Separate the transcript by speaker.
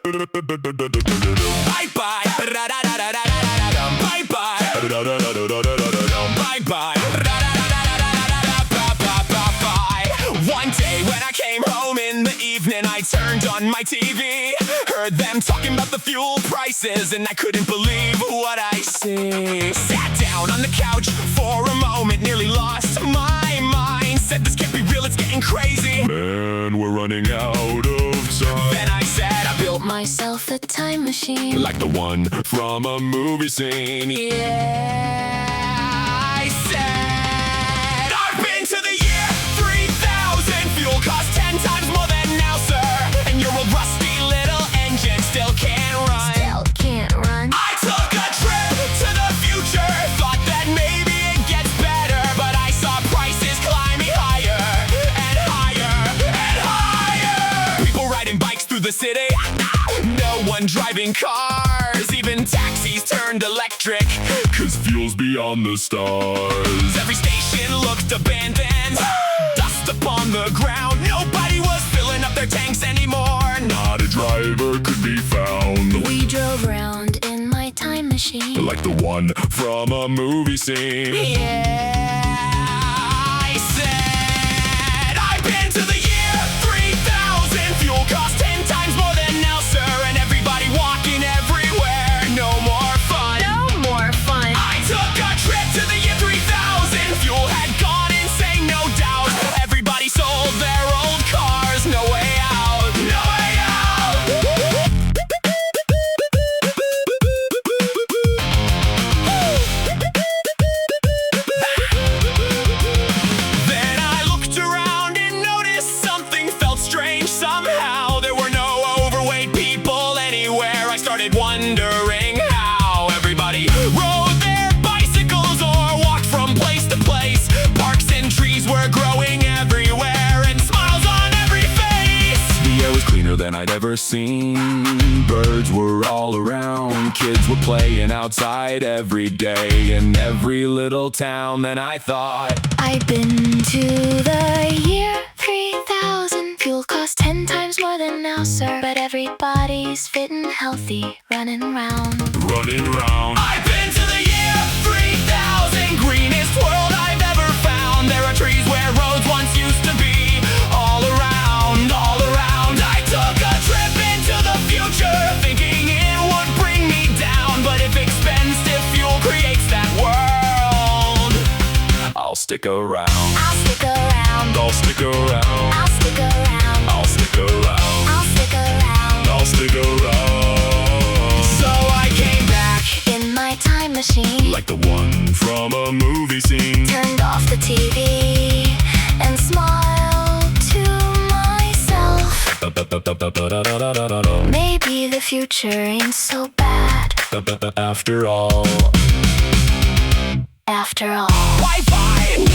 Speaker 1: Bye bye. Bye bye. Bye bye. One day when I came home in the evening, I turned on my TV, heard them talking about the fuel prices, and I couldn't believe what I see. Sat down on the couch for a moment, nearly lost my mind. Said this can't be real, it's getting crazy.
Speaker 2: Man, we're running out of time.
Speaker 1: Then I said I built
Speaker 3: myself a time machine,
Speaker 2: like the one from a movie scene.
Speaker 1: Yeah, I said I've been to the year 3000. Fuel costs 10 times more than now, sir, and your old rusty little engine still can't run.
Speaker 3: still can't run.
Speaker 1: I took a trip to the future, thought that maybe it gets better, but I saw prices climbing higher and higher and higher. People riding bikes through the city, no one driving cars, even taxis turned electric,
Speaker 2: 'Cause fuel's beyond the stars.
Speaker 1: every station looked abandoned, dust upon the ground, nobody was filling up their tanks anymore.
Speaker 2: Not a driver could be found,
Speaker 3: We drove around in my time machine,
Speaker 2: like the one from a movie scene.
Speaker 1: Yeah, I said I've been to the year 3000. Fuel costs 10 times more than now, sir, and everybody walking everywhere. No more fun.
Speaker 3: no more fun.
Speaker 1: I took a trip to the year 3000. Fuel had gone insane, no doubt. Everybody sold their old cars. No way out. No way out. Then I looked around and noticed something felt strange somehow. There were no overweight people anywhere. I started wondering how everybody rode their bicycles or walked from place to place. Parks and trees were growing everywhere and smiles on every face.
Speaker 2: The air was cleaner than I'd ever seen. Birds were all around. Kids were playing outside every day in every little town. Then I thought,
Speaker 3: I've been to the year 3000. Fuel costs 10 times more than now, sir, but everybody's fit and healthy, running round.
Speaker 2: running round.
Speaker 1: I've been to the year 3000. Greenest world I've ever found. There are trees where roads once used to be. All around, all around. I took a trip into the future, thinking it would bring me down. But if expensive fuel creates that world,
Speaker 2: I'll stick around.
Speaker 3: I'll stick around.
Speaker 2: I'll stick around.
Speaker 3: I'll stick around.
Speaker 2: I'll stick around.
Speaker 3: I'll stick around.
Speaker 2: I'll stick around.
Speaker 1: so I came back.
Speaker 3: In my time machine,
Speaker 2: Like the one from a movie scene.
Speaker 3: turned off the TV and smiled to myself. Maybe the future ain't so bad
Speaker 2: After all.
Speaker 3: after all.
Speaker 1: Bye bye.